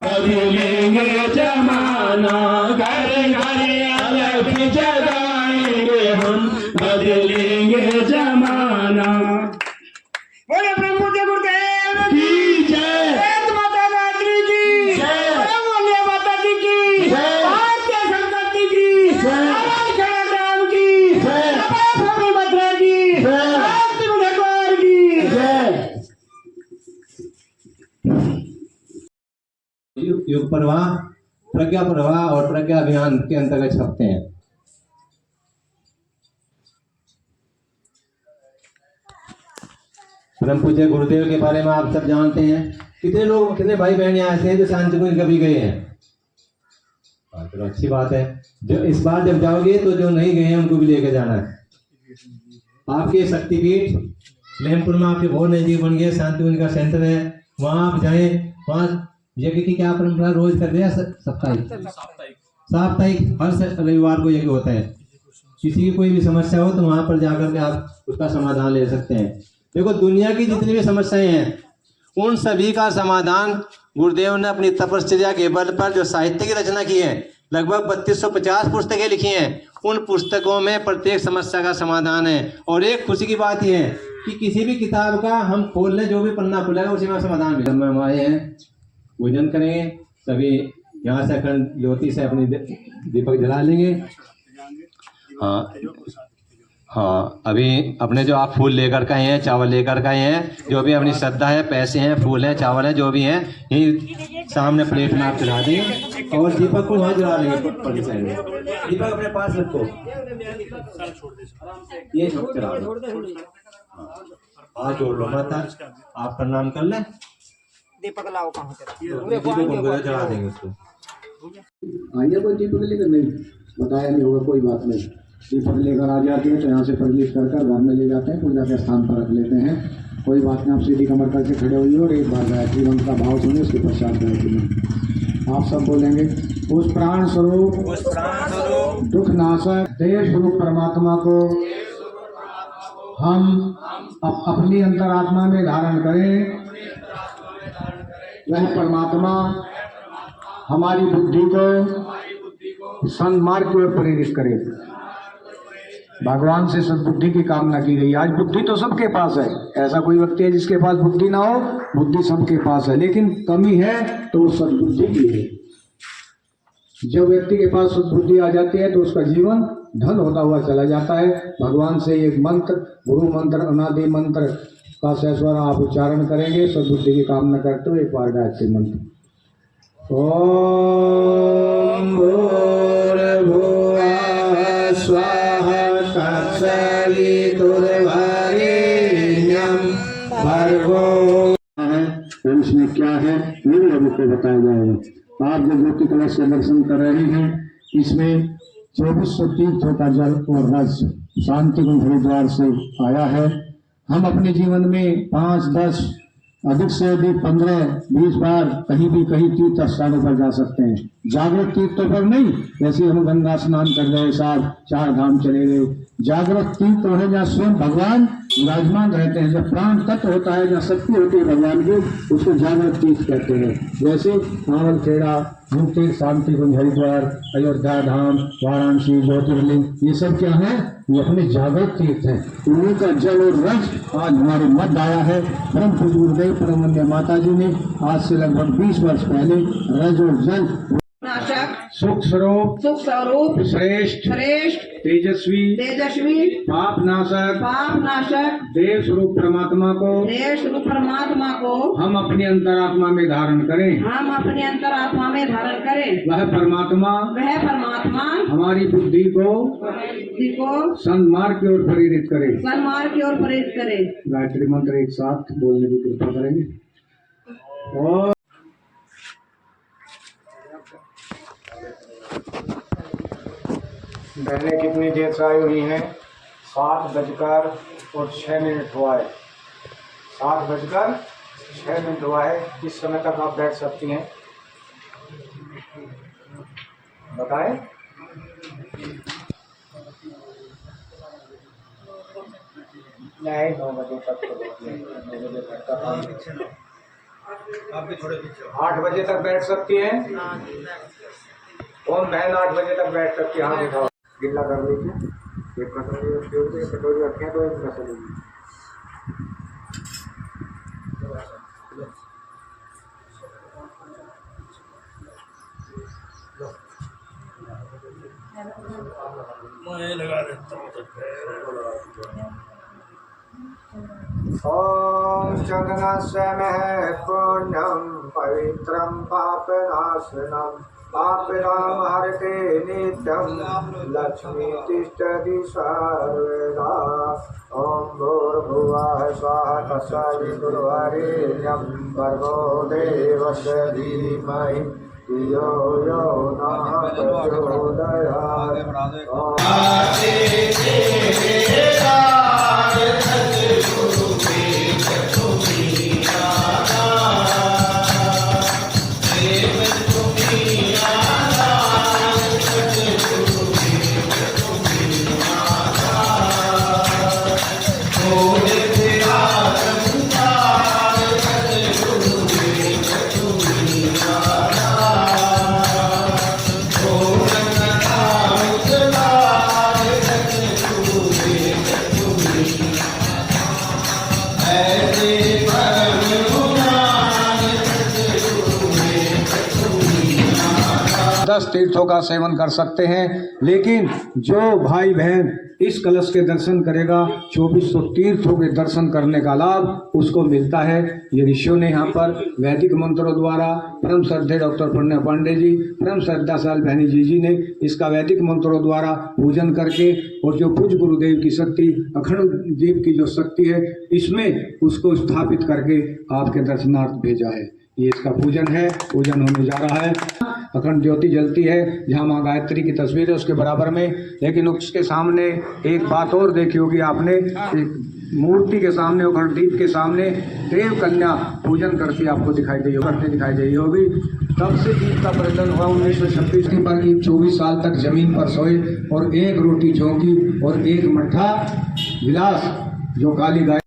बदलेंगे जमाना, घर घर अलग जगाएंगे हम, बदलेंगे जमाना। बोले प्रभु के गुरुदेव की जय, भारत माता गायत्री की जय, बोले माता जी की जय, भारतीय संगति की जय, राम की जय, स्वामी भद्रा की जय, भक्ति भगवान की जय। युग प्रवाह, प्रज्ञा प्रवाह और प्रज्ञा अभियान के अंतर्गत छपते हैं। परम पूज्य गुरुदेव के बारे में आप सब जानते हैं। कितने लोग, कितने भाई बहन यहाँ ऐसे हैं जो शांति कुंज कभी गए हैं? चलो अच्छी बात है। जो इस बार जब जाओगे तो जो नहीं गए हैं उनको भी लेकर जाना है। आपके शक्तिपीठ लहमपुर में आपके बहुत नजदीक बन गए, शांति कुंज का सेंटर है, वहाँ आप जाए। वहाँ यज्ञ की क्या परंपरा रोज करते हैं? साप्ताहिक हर रविवार को यज्ञ होता है। किसी की कोई भी समस्या हो तो वहां पर जाकर के आप उसका समाधान ले सकते हैं। देखो दुनिया की जितनी भी समस्याएं हैं उन सभी का समाधान गुरुदेव ने अपनी तपश्चर्या के बल पर जो साहित्य की रचना की है, लगभग 3250 पुस्तकें लिखी हैं। उन पुस्तकों में प्रत्येक समस्या का समाधान है। और एक खुशी की बात यह है कि किसी भी किताब का हम खोल लें, जो भी पन्ना खुलेगा उसी में समाधान मिलेगा। हम आए हैं, पूजन करेंगे सभी, यहाँ से अखंड ज्योति से अपनी दीपक जला लेंगे। हाँ, अभी अपने जो आप फूल लेकर के आए हैं, चावल लेकर के आए हैं, जो भी अपनी श्रद्धा है, पैसे हैं, फूल हैं, चावल हैं, जो भी हैं, ये सामने प्लेट में आप चढ़ा देंगे और दीपक को वहाँ जला लेंगे। दीपक अपने पास रखो, ये चढ़ा दो, हाथ जोड़ लो, माता आप प्रणाम कर लें। दीपक लाओ कहाँ जला देंगे उसको। आइए, कोई दीपक लेकर नहीं बताया नहीं होगा, कोई बात नहीं। दीपक लेकर आ जाते हैं तो यहाँ से प्रज्वलित कर घर में ले जाते हैं, पूजा के स्थान पर रख लेते हैं। कोई बात नहीं, आप सीधी कमर करके खड़े हुई और एक बार गायत्री मंत्र का भाव सुने, उसके पश्चात गायत्री मंत्र आप सब बोलेंगे। उस प्राण स्वरूप दुख नाशक देव स्वरूप परमात्मा को हम अपनी अंतरात्मा में धारण करें। वह परमात्मा हमारी बुद्धि को सन्मार्ग की ओर प्रेरित करे। भगवान से सद्बुद्धि की कामना की गई। आज बुद्धि तो सबके पास है, ऐसा कोई व्यक्ति है जिसके पास बुद्धि ना हो? बुद्धि सबके पास है, लेकिन कमी है तो वो सद्बुद्धि की है। जब व्यक्ति के पास सद्बुद्धि आ जाती है तो उसका जीवन धन होता हुआ चला जाता है। भगवान से एक मंत्र, गुरु मंत्र, अनादि मंत्र का सहस्वर आप उच्चारण करेंगे सद्बुद्धि की कामना करते हुए। एक बार गायत्री मंत्र। ओम भूर्भुवः स्वाहा तत्सवितुर्वरेण्यं भर्गो। इसमें क्या है मेरे रवि को बताया जाएगा। आप जो ज्योति कलश का दर्शन कर रहे हैं, इसमें 2400 तीर्थों का जल और रस शांति कुंज हरिद्वार से आया है। हम अपने जीवन में 5, 10 अधिक से अधिक 15-20 बार कहीं भी कहीं तीर्थ स्थानों पर जा सकते हैं। जागृत तीर्थों पर नहीं, जैसे हम गंगा स्नान कर रहे साथ 4 धाम चले गए। जागृत तीर्थ है जहाँ स्वयं भगवान विराजमान रहते हैं, जब प्राण तत्व होता है, जहाँ शक्ति होती है भगवान की, उसको जागृत तीर्थ कहते हैं। जैसे नावलखेड़ा, मुक्ति, शांति कुंज हरिद्वार, अयोध्या धाम, वाराणसी, ज्योतिर्लिंग, ये सब क्या है? ये अपने जागृत तीर्थ हैं। उन्हीं का जल और रस आज हमारे मध्य आया है। परम पूज्य गुरुदेव परमवंद्य माता जी ने आज से लगभग 20 वर्ष पहले रज और जल नाशक सुख स्वरूप श्रेष्ठ तेजस्वी पाप नाशक देव स्वरूप परमात्मा को हम अपनी अंतरात्मा में धारण करें। वह परमात्मा हमारी बुद्धि को सन्मार्ग की ओर प्रेरित करे। गायत्री मंत्र एक साथ बोलने की कृपा करेंगे। और बहने कितनी देर से आई हुई हैं? 7:06 हुआ है। 7:06 हुआ है। इस समय तक आप बैठ सकती हैं। बताएं। नहीं, 9 बजे तक तो 9 बजे तक का काम। 8 बजे तक बैठ सकती हैं? कौन बहन 8 बजे तक बैठ सकती है? हाँ दिखाओ, गिल्ला कर लीजिए। एक कटोरी रखें तो एक कसर लीजिए। ओम चंदनस्य महे पुण्यम पवित्रम पापनाशनम पापनाम हरते नित्यम लक्ष्मी तिष्ठति सर्वदा। ओम भूर्भुवः स्वः तत्सवितुर्वरेण्यं भर्गो देवस्य धीमहि धियो यो नः प्रचोदयात्। तीर्थों का सेवन कर सकते हैं, लेकिन जो भाई बहन इस कलश के दर्शन करेगा 2400 तीर्थों के दर्शन करने का लाभ उसको मिलता है। ये ऋषियों ने यहाँ पर वैदिक मंत्रों द्वारा, परम श्रद्धेय डॉक्टर प्रणय पांडे जी, परम श्रद्धाशाल बहनी जी ने इसका वैदिक मंत्रों द्वारा पूजन करके और जो पूज्य गुरुदेव की शक्ति, अखंड दीप की जो शक्ति है, इसमें उसको स्थापित करके आपके दर्शनार्थ भेजा है। ये इसका पूजन है, पूजन होने जा रहा है। अखंड ज्योति जलती है, जहाँ माँ गायत्री की तस्वीर है उसके बराबर में। लेकिन उसके सामने एक बात और देखी होगी आपने, एक मूर्ति के सामने, अखंड दीप के सामने देव कन्या पूजन करती आपको दिखाई दी होगी। तब से दीप का प्रज्वलन हुआ 1926 पर। 24 साल तक जमीन पर सोए और एक रोटी झोंकी और एक मट्ठा विलास जो काली गाय